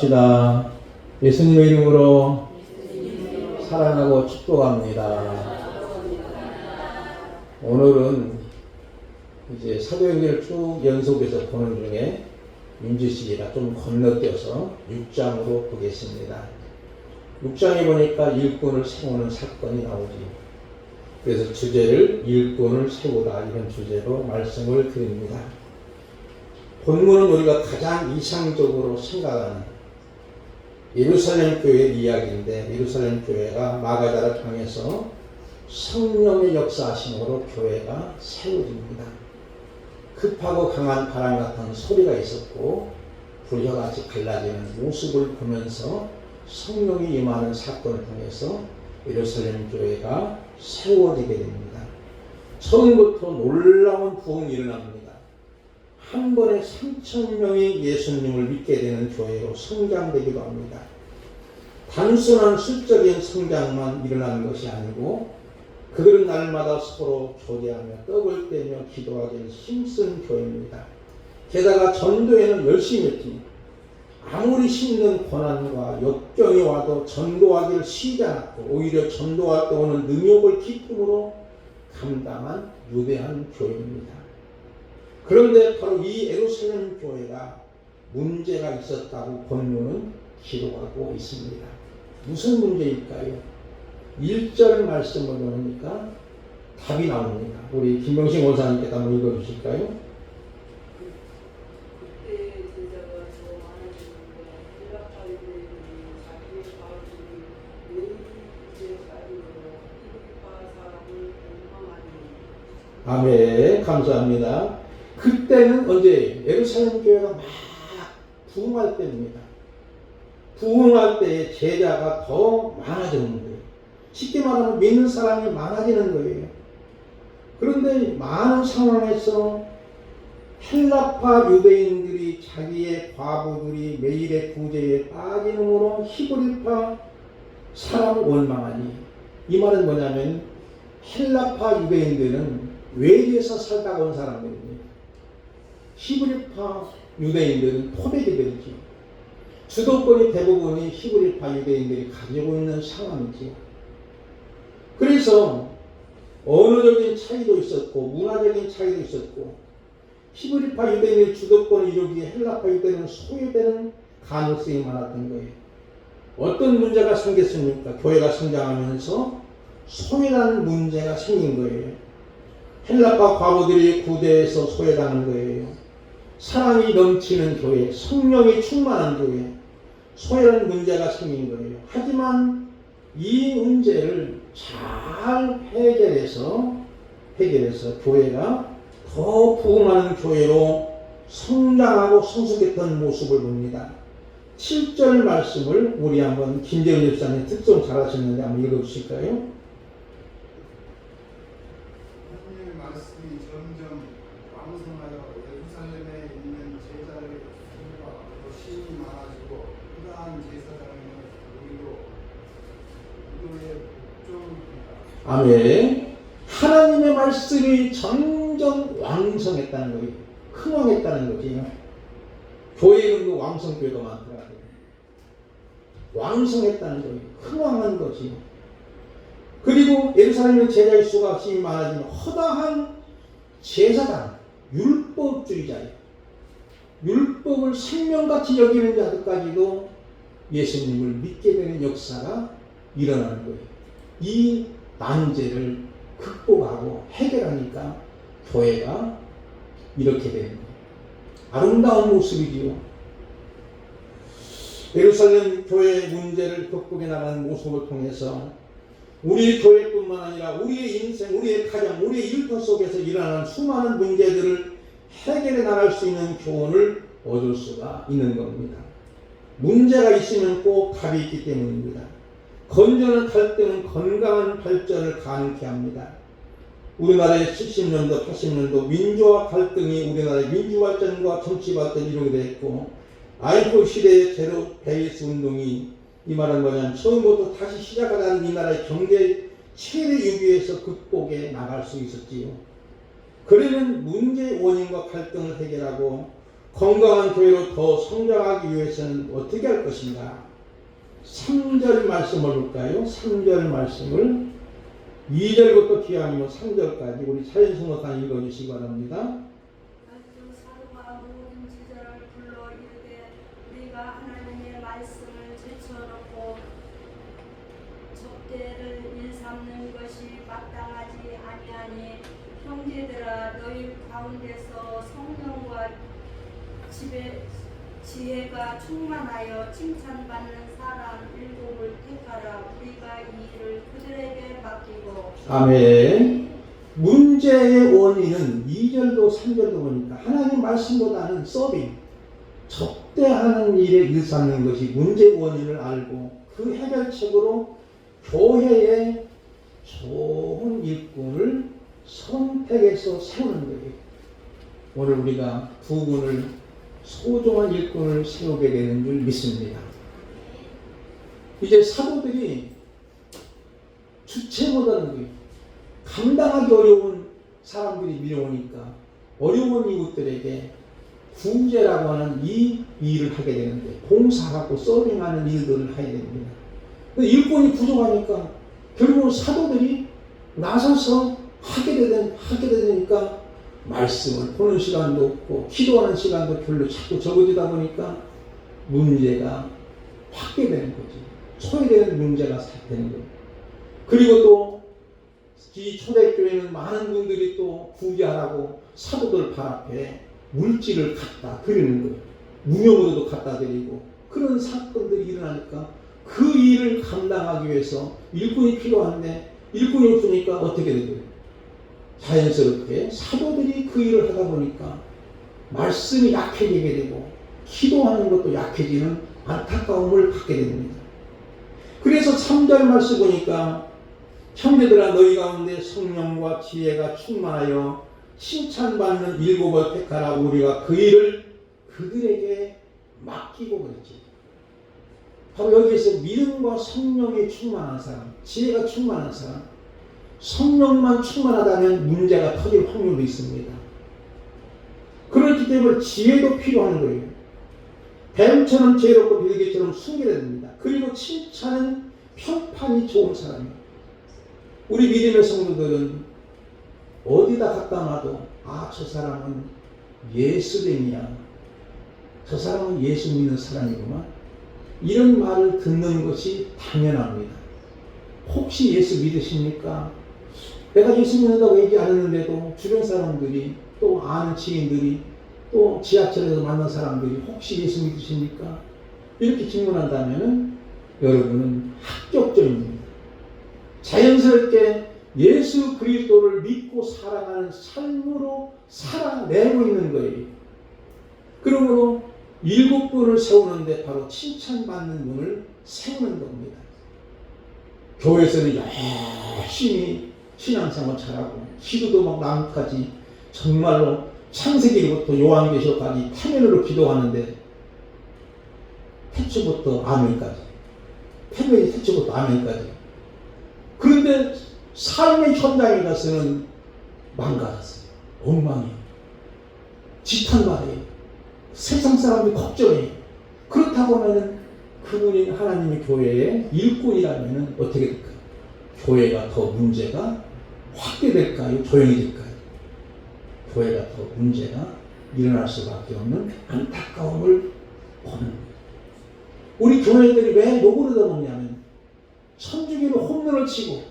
합시다. 예수님의 이름으로 사랑하고 축복합니다. 오늘은 이제 사도행전을 쭉 연속해서 보는 중에 윤지식이라 좀 건너뛰어서 6장으로 보겠습니다. 6장에 보니까 일꾼을 세우는 사건이 나오지. 그래서 주제를 일꾼을 세우다 이런 주제로 말씀을 드립니다. 본문은 우리가 가장 이상적으로 생각하는 예루살렘 교회 이야기인데, 예루살렘 교회가 마가다라 강에서 성령의 역사하심으로 교회가 세워집니다. 급하고 강한 바람 같은 소리가 있었고 불효같이 갈라지는 모습을 보면서 성령이 임하는 사건을 통해서 예루살렘 교회가 세워지게 됩니다. 처음부터 놀라운 부흥이 일어납니다. 한 번에 3,000명이 예수님을 믿게 되는 교회로 성장되기도 합니다. 단순한 수적인 성장만 일어나는 것이 아니고 그들은 날마다 서로 교제하며 떡을 떼며 기도하기를 힘쓴 교회입니다. 게다가 전도에는 열심히 했지. 아무리 힘든 고난과 역경이 와도 전도하기를 쉬지 않았고 오히려 전도할 때 오는 능욕을 기쁨으로 감당한 위대한 교회입니다. 그런데 바로 이 예루살렘 교회가 문제가 있었다고 본문은 기록하고 있습니다. 무슨 문제일까요? 1절 말씀을 보니까 답이 나옵니다. 우리 김병식 원사님께서 한번 읽어주실까요? 아멘. 감사합니다. 그때는 언제? 예루살렘 교회가 막 부흥할 때입니다. 부흥할 때 제자가 더 많아지는 거예요. 쉽게 말하면 믿는 사람이 많아지는 거예요. 그런데 많은 상황에서 헬라파 유대인들이 자기의 과부들이 매일의 구제에 빠지는으로 히브리파 사람을 원망하니, 이 말은 뭐냐면 헬라파 유대인들은 외지에서 살다가 온 사람들입니다. 히브리파 유대인들은 토백이들이죠. 주도권이 대부분이 히브리파 유대인들이 가지고 있는 상황이죠. 그래서 언어적인 차이도 있었고 문화적인 차이도 있었고 히브리파 유대인의 주도권을 이루기에 헬라파 유대인은 소외되는 가능성이 많았던 거예요. 어떤 문제가 생겼습니까? 교회가 성장하면서 소외라는 문제가 생긴 거예요. 헬라파 과부들이 구대에서 소외당하는 거예요. 사랑이 넘치는 교회, 성령이 충만한 교회, 소외라는 문제가 생긴 거예요. 하지만 이 문제를 잘 해결해서 교회가 더 부흥하는 교회로 성장하고 성숙했던 모습을 봅니다. 7절 말씀을 우리 한번 김재훈 집사님 특송 잘 하셨는데 한번 읽어주실까요? 하나님의 말씀이 점점 왕성하여 예루살렘에 있는 제자의 수가 더 심히 많아지고 후다한 제사장은 우리도 복종합니다. 아멘. 하나님의 말씀이 점점 왕성했다는 거예요. 흥왕했다는 거지. 교회는 왕성교회가 많더라고요. 왕성했다는 거예요. 흥왕한 거지. 그리고 예루살렘의 제자의 수가 심히 많아지면 허다한 제사장, 율법주의자예요. 율법을 생명같이 여기는 자들까지도 예수님을 믿게 되는 역사가 일어나는 거예요. 이 난제를 극복하고 해결하니까 교회가 이렇게 되는 거예요. 아름다운 모습이지요. 예루살렘 교회의 문제를 극복해 나가는 모습을 통해서 우리 교회뿐만 아니라 우리의 인생, 우리의 가정, 우리의 일터 속에서 일어나는 수많은 문제들을 해결해 나갈 수 있는 교훈을 얻을 수가 있는 겁니다. 문제가 있으면 꼭 답이 있기 때문입니다. 건전한 갈등은 건강한 발전을 가능케 합니다. 우리나라의 70년도, 80년도 민주화 갈등이 우리나라의 민주발전과 정치발전을 이루게 됐고, 아이폰 시대의 제로 베이스 운동이, 이 말은 뭐냐면 처음부터 다시 시작하자는 이 나라의 경제 최대 위기에서 극복해 나갈 수 있었지요. 그러면 문제의 원인과 갈등을 해결하고 건강한 교회로 더 성장하기 위해서는 어떻게 할 것인가? 3절 말씀을 볼까요? 3절 말씀을 2절부터 기왕이면 3절까지 우리 차연승호사 읽어주시기 바랍니다. 사도가 모든 지자를 불러 이르되 우리가 하나님의 말씀을 제쳐놓고 접대를 일삼는 것이 마땅하지 아니하니 형제들아 너희 가운데서 성령과 지혜가 충만하여 칭찬받는 사람 7을 택하라. 우리가 이 일을 그들에게 맡기고. 아멘. 문제의 원인은 2절도 3절도 보니까 하나님 말씀보다는 서빙, 접대하는 일에 일삼는 것이 문제의 원인을 알고 그 해결책으로 교회의 좋은 일꾼을 선택해서 세우는 거예요. 오늘 우리가 두 분을 소중한 일꾼을 세우게 되는 줄 믿습니다. 이제 사도들이 주체 못하는 거예요. 감당하기 어려운 사람들이 밀어오니까 어려운 이웃들에게 구제라고 하는 이 일을 하게 되는데 봉사하고 서빙하는 일들을 하게 됩니다. 일꾼이 부족하니까 결국은 사도들이 나서서 하게 되니까 말씀을 보는 시간도 없고 기도하는 시간도 별로 자꾸 적어지다 보니까 문제가 확대되는 거죠. 초래되는 문제가 되는 거예요. 그리고 또 이 초대교회는 많은 분들이 또 구제하라고 사도들 발 앞에 물질을 갖다 드리는 거예요. 무용으로도 갖다 드리고 그런 사건들이 일어나니까 그 일을 감당하기 위해서 일꾼이 필요한데 일꾼이 없으니까 어떻게 되고요? 자연스럽게 사도들이 그 일을 하다 보니까 말씀이 약해지게 되고 기도하는 것도 약해지는 안타까움을 갖게 됩니다. 그래서 3절 말씀 보니까 형제들아 너희 가운데 성령과 지혜가 충만하여 칭찬받는 7을 택하라. 우리가 그 일을 그들에게 맡기고 그랬지. 바로 여기에서 믿음과 성령이 충만한 사람, 지혜가 충만한 사람, 성령만 충만하다면 문제가 터질 확률도 있습니다. 그렇기 때문에 지혜도 필요한 거예요. 뱀처럼 지혜롭고 비둘기처럼 숨겨야 됩니다. 그리고 칭찬은 평판이 좋은 사람이에요. 우리 믿음의 성도들은 어디다 갖다 놔도 저 사람은 예수됨이야. 저 사람은 예수 믿는 사람이구만. 이런 말을 듣는 것이 당연합니다. 혹시 예수 믿으십니까? 내가 예수 믿는다고 얘기 안 했는데도 주변 사람들이 또 아는 지인들이 또 지하철에서 만난 사람들이 혹시 예수 믿으십니까? 이렇게 질문한다면 여러분은 합격점입니다. 자연스럽게 예수 그리스도를 믿고 살아가는 삶으로 살아내고 있는 거예요. 그러므로 7분을 세우는데 바로 칭찬받는 분을 세우는 겁니다. 교회에서는 열심히 신앙생활 잘하고 기도도 막 나뭇가지 정말로 창세기부터 요한계시록까지 태면으로 기도하는데 태초부터 아멘까지 태면이 태초부터 아멘까지. 그런데 삶의 현장에 가서는 망가졌어요. 엉망이에요. 지탄말이에요. 세상 사람들이 걱정해요. 그렇다고 하면 그분이 하나님의 교회의 일꾼이라면 어떻게 될까요? 교회가 더 문제가 확대될까요? 조용해질까요? 교회가 더 문제가 일어날 수밖에 없는 안타까움을 보는 거예요. 우리 교회들이 왜 욕을 얻어먹냐면 천주교는 홈런을 치고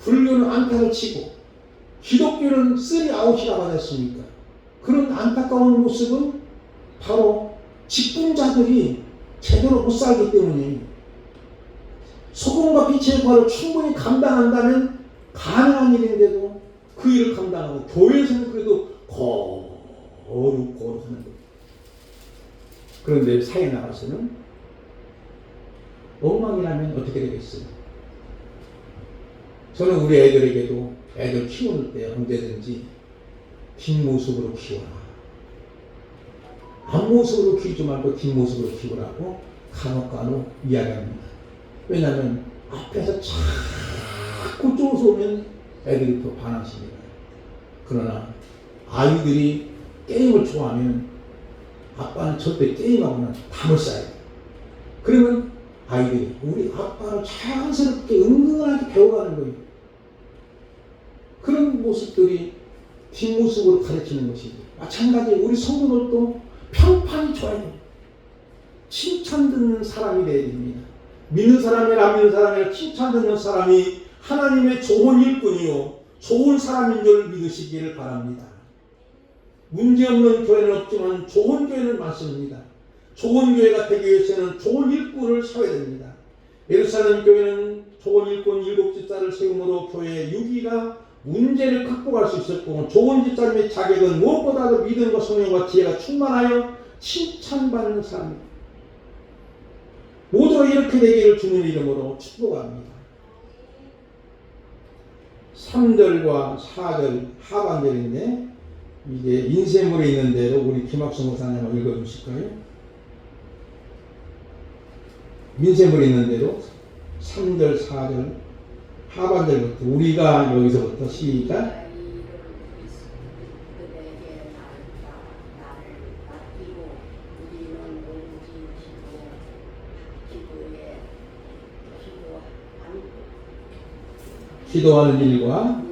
불교는 안타를 치고 기독교는 3아웃이라고 하지 않습니까? 그런 안타까운 모습은 바로 직분자들이 제대로 못 살기 때문이에요. 소금과 빛의 역할을 충분히 감당한다면 가능한 일인데도 그 일을 감당하고 교회에서는 그래도 거룩하는 거예요. 그런데 사회 나가서는 엉망이라면 어떻게 되겠어요? 저는 우리 애들에게도 애들 키우는 때 언제든지 뒷모습으로 키워라. 앞모습으로 키우지 말고 뒷모습으로 키우라고 간혹 이야기합니다. 왜냐하면 앞에서 자꾸 쫓아오면 애들이 더 반항심니다. 그러나 아이들이 게임을 좋아하면 아빠는 절대 게임하거나 담을 쌓아야 돼. 그러면 아이들이 우리 아빠를 자연스럽게 은근하게 배워가는 거예요. 그런 모습들이 뒷모습으로 가르치는 것이죠. 마찬가지로 우리 성도들도 평판이 좋아야 돼요. 칭찬 듣는 사람이 되어야 됩니다. 믿는 사람이나 안 믿는 사람이나 칭찬 듣는 사람이 하나님의 좋은 일꾼이요 좋은 사람인 줄 믿으시기를 바랍니다. 문제없는 교회는 없지만 좋은 교회는 많습니다. 좋은 교회가 되기 위해서는 좋은 일꾼을 세워야 됩니다. 예루살렘 교회는 좋은 일꾼 7집사를 세움으로 교회의 유기가 문제를 극복할 수 있었고, 좋은 집사님의 자격은 무엇보다도 믿음과 성령과 지혜가 충만하여 칭찬받는 사람입니다. 모두가 이렇게 되기를 주님의 이름으로 축복합니다. 3절과 4절 하반절인데 이게 인쇄물에 있는 대로 우리 김학성 목사님 읽어주실까요? 인쇄물에 있는 대로 3절 4절 하반절부터 우리가 여기서부터 시작. 기도하는 일과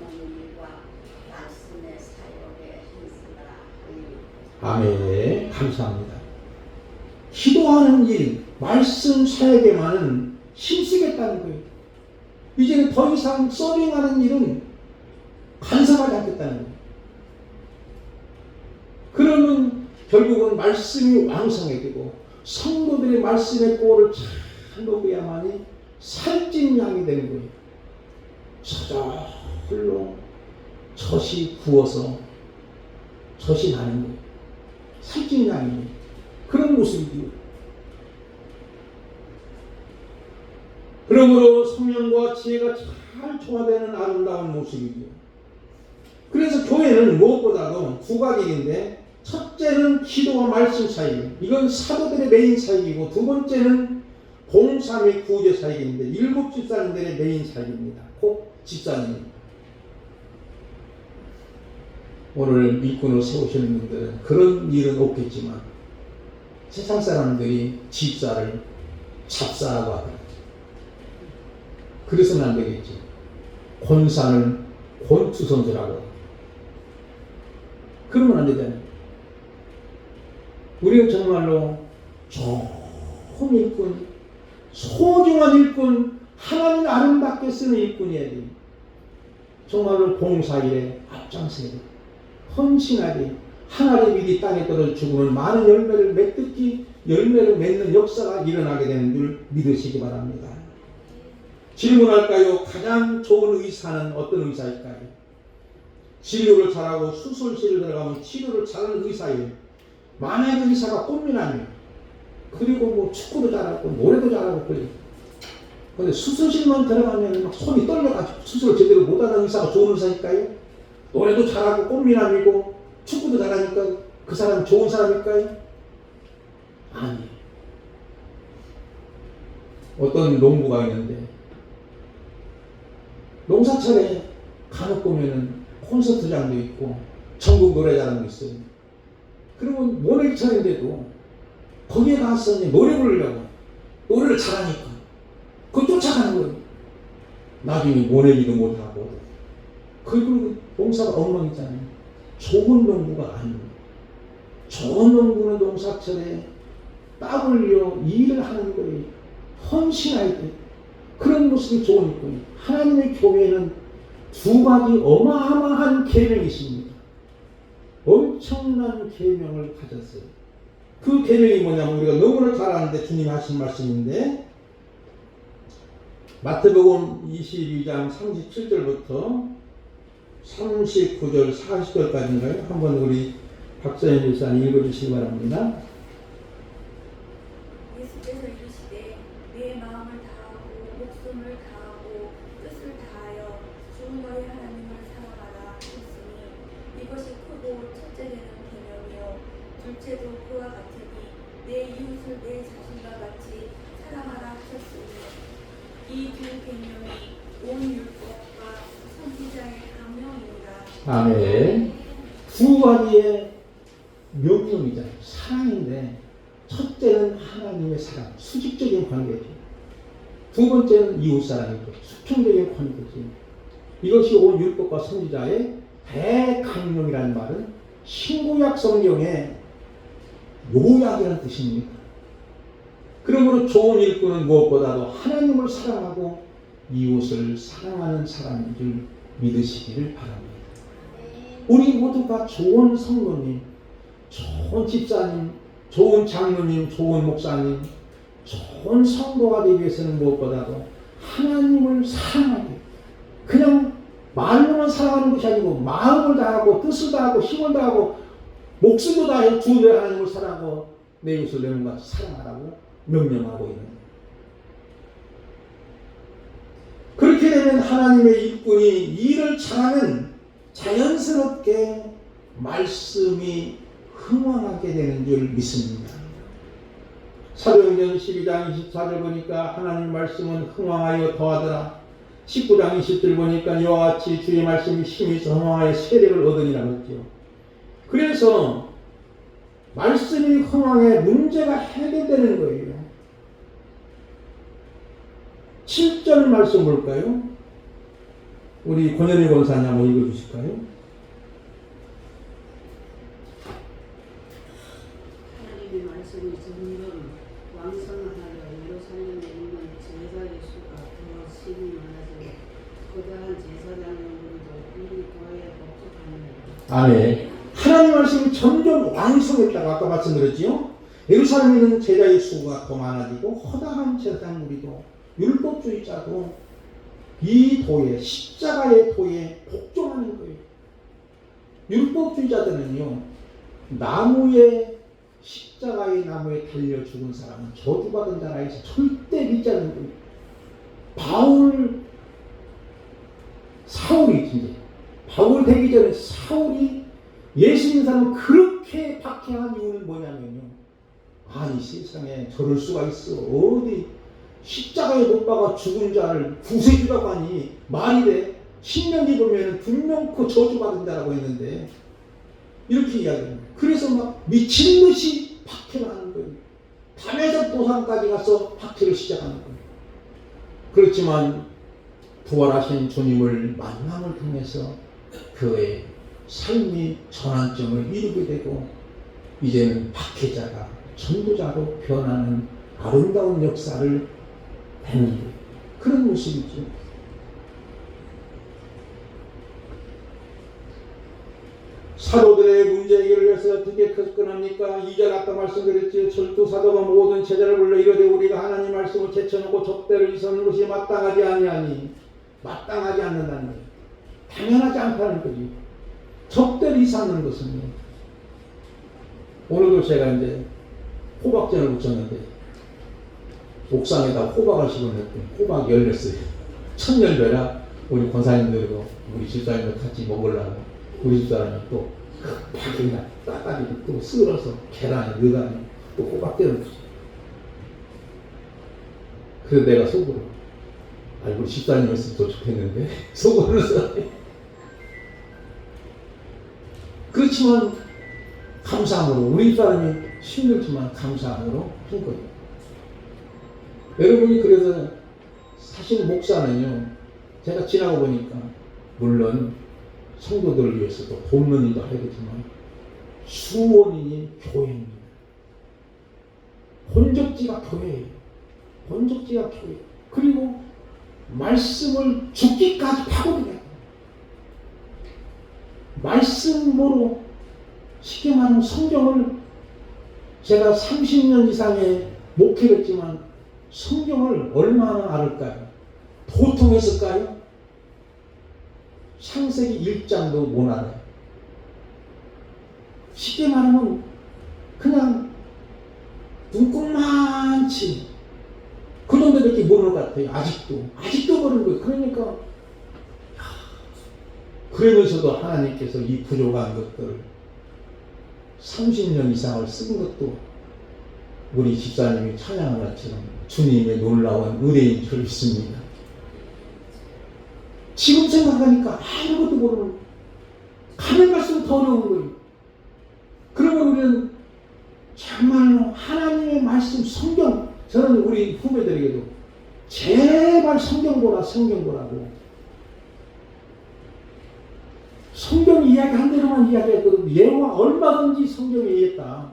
아멘. 감사합니다. 기도하는 일, 말씀 사역에만은 힘쓰겠다는 거예요. 이제는 더 이상 서빙하는 일은 간섭하지 않겠다는 거예요. 그러면 결국은 말씀이 왕성해지고 성도들의 말씀의 꼴을 잘 먹어야만이 살찐 양이 되는 거예요. 저절로 젖이 부어서 젖이 나는 거예요. 살찐 양이 그런 모습이에요. 그러므로 성령과 지혜가 잘 조화되는 아름다운 모습이죠. 그래서 교회는 무엇보다도 두 가지인데, 첫째는 기도와 말씀 사역, 이건 사도들의 메인 사역이고, 두 번째는 봉사 및 구제 사역인데 7 집사님들의 메인 사역입니다. 꼭 집사님. 오늘 일꾼을 세우시는 분들은 그런 일은 없겠지만 세상 사람들이 집사를 잡사라고 하더라고요. 그래서는 안 되겠지. 권사는 권투선수라고. 그러면 안 되잖아요. 우리는 정말로 좋은 일꾼, 소중한 일꾼, 하나님 아름답게 쓰는 일꾼이어야 돼요. 정말로 봉사일에 앞장서야 돼요. 헌신하게 하나님의 일이 땅에 떨어져 죽으면 많은 열매를 맺듯이 열매를 맺는 역사가 일어나게 되는 줄 믿으시기 바랍니다. 질문할까요? 가장 좋은 의사는 어떤 의사일까요? 진료를 잘하고 수술실을 들어가면 치료를 잘하는 의사예요. 만약에 의사가 꽃미남이에요. 그리고 뭐 축구도 잘하고 노래도 잘하고 그래요. 근데 수술실만 들어가면 막 손이 떨려가지고 수술을 제대로 못하는 의사가 좋은 의사일까요? 노래도 잘하고 꽃미남이고 축구도 잘하니까 그 사람이 좋은 사람일까요? 아니에요. 어떤 농부가 있는데 농사철에 간혹 보면은 콘서트장도 있고 전국 노래자랑도 있어요. 그러면 모내기철인데도 거기에 가서 노래 부르려고 노래를 잘하니까 그걸 쫓아가는 거예요. 나중에 모내기도 못하고 그리고 농사가 엉망이잖아요. 좋은 농부가 아닙니다. 좋은 농부는 농사철에 땀 흘려 일을 하는 거예요. 헌신할 때 그런 모습이 좋은 거예요. 하나님의 교회는 두 가지 어마어마한 계명이 있습니다. 엄청난 계명을 가졌어요. 그 계명이 뭐냐면 우리가 너무나 잘 아는데 주님이 하신 말씀인데, 마태복음 22장 37절부터 39절 40절까지인가요? 한번 우리 박사님 목사님 읽어주시기 바랍니다. 예수께서 이르시되 내 마음을 다하고 목숨을 다하고 뜻을 다하여 주 너희 하나님을 사랑하라 하셨으니 이것이 크고 첫째 되는 계명이요 둘째도 그와 같으니 내 이웃을 내 자신과 같이 사랑하라 하셨으니 이 두 계명이 온 율법과 선지자의 강령입니다. 아멘. 두 가지의 명령이잖아요. 사랑인데 첫째는 하나님의 사랑, 수직적인 관계죠. 두 번째는 이웃 사랑이죠. 수평적인 관계죠. 이것이 온 율법과 선지자의 대강령이라는 말은 신구약 성경의 요약이라는 뜻입니다. 그러므로 좋은 일꾼은 무엇보다도 하나님을 사랑하고 이웃을 사랑하는 사람인 줄 믿으시기를 바랍니다. 우리 모두가 좋은 성도님, 좋은 집사님, 좋은 장로님, 좋은 목사님, 좋은 성도가 되기 위해서는 무엇보다도 하나님을 사랑하게, 그냥 말로만 사랑하는 것이 아니고 마음을 다하고 뜻을 다하고 힘을 다하고 목숨도 다해 주의 하나님을 사랑하고 내 이웃을 내 몸과 사랑하라고 명령하고 있는 거예요. 그렇게 되면 하나님의 일꾼이 일을 잘하면 자연스럽게 말씀이 흥왕하게 되는 줄 믿습니다. 사도행전 12장 24절 보니까 하나님 말씀은 흥왕하여 더하더라. 19장 20절 보니까 이와 같이 주의 말씀이 힘이 있어 흥왕하여 세력을 얻으니라고 했죠. 그래서 말씀이 흥왕해 문제가 해결되는 거예요. 7절 말씀 볼까요? 우리 권현희 권사님 한번 읽어주실까요? 하나님의 말씀이 점점 왕성하여 예루살렘에 있는 제사의 수가 더 심히 많아져 거대한 제사장들도 이 도에 복종하느니라. 아멘. 하나님 말씀이 점점 왕성했다고 아까 말씀드렸지요. 예루살렘에 있는 제자의 수가 더 많아지고 허다한 제사장 무리도 율법주의자도 이 도에 십자가의 도에 복종하는 거예요. 율법주의자들은요, 십자가의 나무에 달려 죽은 사람은 저주받은 자라 해서 절대 믿지 않는 거예요. 사울이 진짜 바울 되기 전에 사울이 예수 믿는 사람은 그렇게 박해한 이유는 뭐냐면요, 아니 세상에 저럴 수가 있어, 어디 십자가에 못 박아 죽은 자를 구세주라고 하니 말이 돼. 신명기 보면 분명코 저주받은 자라고 했는데 이렇게 이야기합니다. 그래서 막 미친 듯이 박해를 하는 거예요. 담에서 도산까지 가서 박해를 시작하는 거예요. 그렇지만 부활하신 주님을 만남을 통해서 그의 삶이 전환점을 이루게 되고 이제는 박해자가 전도자로 변하는 아름다운 역사를 하는 그런 모습이죠. 사도들의 문제 해결을 위해서 어떻게 접근합니까? 2절 아까 말씀드렸지요. 철두 사도가 모든 제자를 불러 이르되 우리가 하나님 말씀을 제쳐놓고 접대를 이서는 것이 마땅하지 아니하니, 마땅하지 않는다는 거예요. 당연하지 않다는 거지. 접대를 이사하는 것은요, 오늘도 제가 이제 호박전을 붙였는데 옥상에다 호박을 심어놨더니 호박이 열렸어요. 천열매라. 우리 권사님들과 우리 집사님들 같이 먹으려고 우리 집사람이 또 급하게 따가지고 또 쓸어서 계란에 넣어가지고 또 호박대를 붙여. 그래서 내가 속으로 우리 집사님 있으면 더 좋겠는데 속으로서 그렇지만 감사함으로 우리 집사람이 힘들지만 감사함으로 한 거예요. 여러분이 그래서 사실 목사는요, 제가 지나고 보니까 물론 성도들을 위해서도 돕는 일도 하겠지만 수원인이 교회입니다. 본적지가 교회예요. 본적지가 교회. 그리고 말씀을 죽기까지 파고들어요. 말씀으로 쉽게 말하면 성경을 제가 30년 이상의 목회했지만 성경을 얼마나 알을까요? 도통했을까요? 창세기 1장도 못 알아요. 쉽게 말하면 그냥 눈꼽만치 그 정도밖에 모르는 것 같아요. 아직도 모르는 거예요. 그러니까 그러면서도 하나님께서 이 부족한 것들을 30년 이상을 쓴 것도 우리 집사님이 찬양한 것처럼 주님의 놀라운 은혜인 줄 믿습니다. 지금 생각하니까 아무것도 모르는, 가면 갈수록 더 어려운 거예요. 그러면 우리는 정말로 하나님의 말씀 성경, 저는 우리 후배들에게도 제발 성경 보라, 성경 보라고. 성경 이야기 한 대로만 이야기했거든. 예화 얼마든지 성경에 이해했다.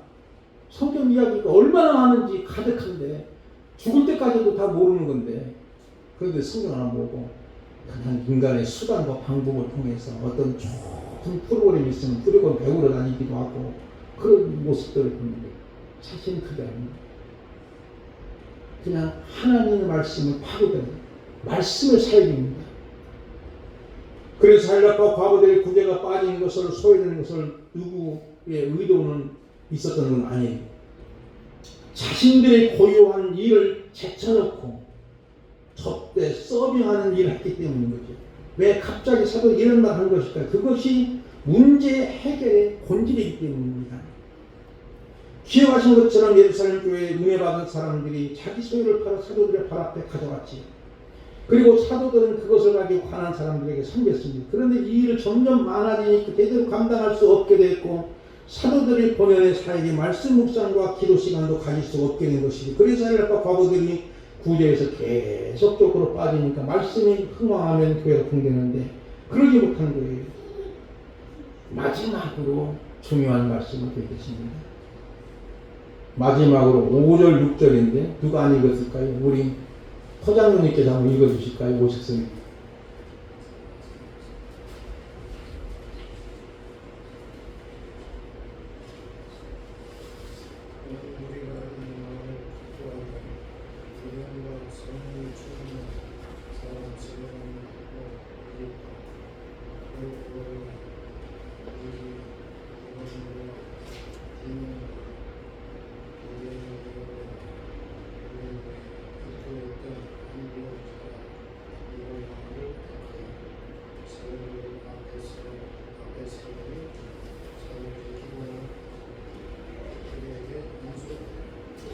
성경 이야기가 얼마나 많은지 가득한데 죽을 때까지도 다 모르는 건데, 그런데 성경 안 보고 그냥 인간의 수단과 방법을 통해서 어떤 좋은 프로그램이 있으면 프로그램 배우러 다니기도 하고 그런 모습들을 보는데 자신 크게 합니다. 그냥 하나님의 말씀을 파고드는 말씀을 살립니다. 그래서 헬라파 과부들의 구제가 빠진 것을 소외되는 것을 누구의 의도는 있었던 건 아니에요. 자신들의 고유한 일을 제쳐놓고 접대 서빙하는 일을 했기 때문인 거죠. 왜 갑자기 사도 이런 말 한 것일까요? 그것이 문제 해결의 본질이기 때문입니다. 기억하신 것처럼 예루살렘 교회에 은혜 받은 사람들이 자기 소유를 팔아 사도들의 발 앞에 가져갔지. 그리고 사도들은 그것을 가지고 가난한 사람들에게 섬겼습니다. 그런데 이 일을 점점 많아지니까 제대로 감당할 수 없게 됐고, 사도들이 본연의 사역의 말씀 묵상과 기도 시간도 가질 수 없게 된 것이고, 그래서 헬라파 과부들이 구제에서 계속적으로 빠지니까 말씀이 흥황하면 교회가 붕괴되는데 그러지 못한 거예요. 마지막으로 중요한 말씀을 드리겠습니다. 마지막으로 5절 6절인데 누가 안 읽었을까요? 우리 포장로님께서 한번 읽어주실까요? 오셨습니다.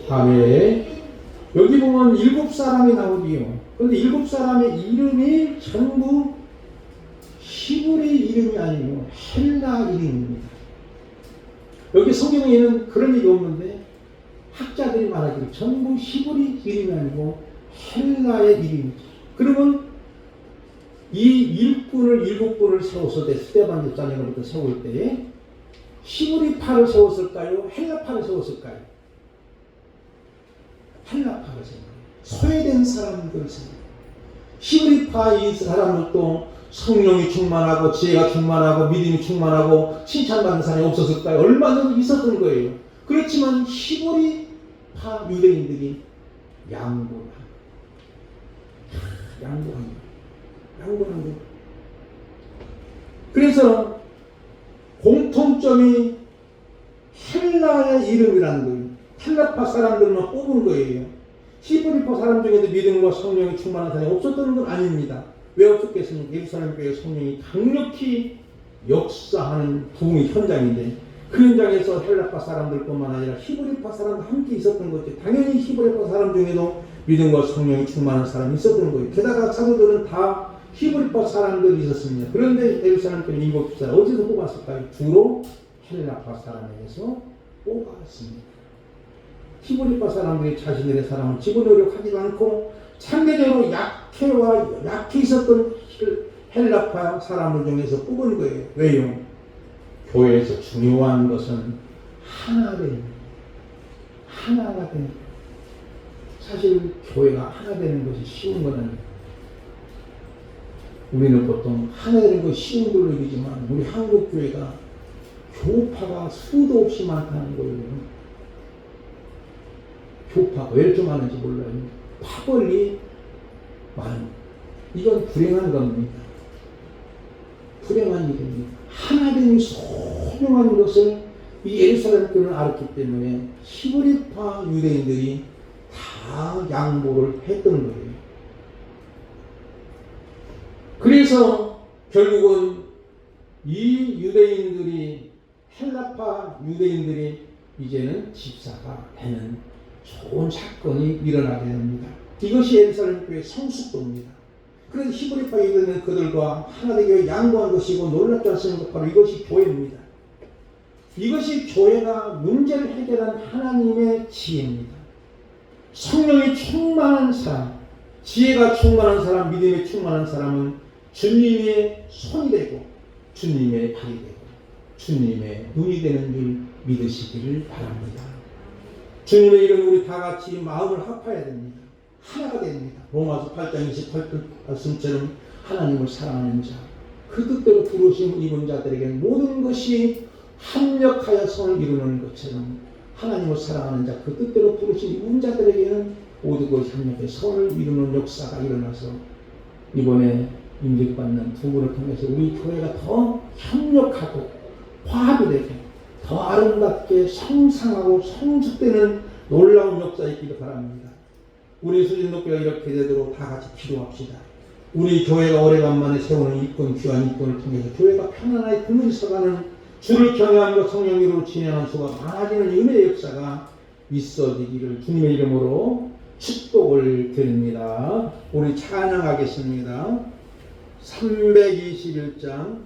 아멘. 여기 보면 7사람이 나오지요. 그런데 7사람의 이름이 전부 히브리 이름이 아니고 헬라 이름입니다. 여기 성경에는 그런 얘기 없는데 학자들이 말하기를 전부 히브리 이름이 아니고 헬라의 이름이죠. 그러면 이 일꾼을 7분을 세워서 스데반 집사님으로부터 세울 때에 히브리파를 세웠을까요? 헬라파를 세웠을까요? 헬라파를 세워요. 소외된 사람들을 세워요. 히브리파 이 사람들도 성령이 충만하고 지혜가 충만하고 믿음이 충만하고 칭찬받는 사람이 없었을까요? 얼마든지 있었던 거예요. 그렇지만 히브리파 유대인들이 양보한 거예요. 그래서 공통점이 헬라의 이름이라는 거예요. 헬라파 사람들만 뽑은 거예요. 히브리파 사람 중에도 믿음과 성령이 충만한 사람이 없었던 건 아닙니다. 왜 없었겠습니까? 예루살렘 교회 성령이 강력히 역사하는 부흥의 현장인데 그 현장에서 헬라파 사람들뿐만 아니라 히브리파 사람도 함께 있었던 거죠. 당연히 히브리파 사람 중에도 믿음과 성령이 충만한 사람이 있었던 거예요. 게다가 사도들은 다 히브리파 사람들이 있었습니다. 그런데 예루살렘 교회 7집사를 어디서 뽑았을까요? 주로 헬라파 사람에게서 뽑았습니다. 히브리파 사람들이 자신들의 사람을 집어넣으려고 하지도 않고 상대적으로 약해 있었던 헬라파 사람을 중에서 뽑은 거예요. 왜요? 교회에서 중요한 것은 하나가 되는 거예요. 사실 교회가 하나 되는 것이 쉬운 건 아니에요. 우리는 보통 하나 되는 것이 쉬운 걸로 여기지만 우리 한국 교회가 교파가 수도 없이 많다는 거예요. 교파가 왜 이렇게 많은지 몰라요. 파벌이 많은. 이건 불행한 겁니다. 불행한 일입니다. 하나됨이 소중한 것을 이 예루살렘 교회는 알았기 때문에 히브리파 유대인들이 다 양보를 했던 거예요. 그래서 결국은 이 유대인들이 헬라파 유대인들이 이제는 집사가 되는 좋은 사건이 일어나게 됩니다. 이것이 예루살렘 교회의 성숙도입니다. 그래서 히브리파 유대인은 그들과 하나 되기 위해 양보한 것이고 놀랍지 않습니까? 바로 이것이 교회입니다. 이것이 교회가 문제를 해결한 하나님의 지혜입니다. 성령이 충만한 사람, 지혜가 충만한 사람, 믿음이 충만한 사람은 주님의 손이 되고 주님의 발이 되고 주님의 눈이 되는 줄 믿으시기를 바랍니다. 주님의 이름 우리 다 같이 마음을 합해야 됩니다. 하나가 됩니다. 로마서 8장 28절 말씀처럼 하나님을 사랑하는 자, 그 뜻대로 부르심 입은 자들에게 모든 것이 합력하여 선을 이루는 것처럼 하나님을 사랑하는 자, 그 뜻대로 부르심 입은 자들에게는 모든 것이 합력해 선을 이루는 역사가 일어나서 이번에 임직받는 두 분을 통해서 우리 교회가 더 협력하고 화합이 되고 더 아름답게 성상하고 성숙되는 놀라운 역사 있기를 바랍니다. 우리 수진독교가 이렇게 되도록 다 같이 기도합시다. 우리 교회가 오래간만에 세우는 이권, 귀한 이권을 통해서 교회가 편안하게 그물이 서가는 주를 경외함과 성령으로 진행하는 수가 많아지는 은혜의 역사가 있어지기를 주님의 이름으로 축복을 드립니다. 우리 찬양하겠습니다. 321장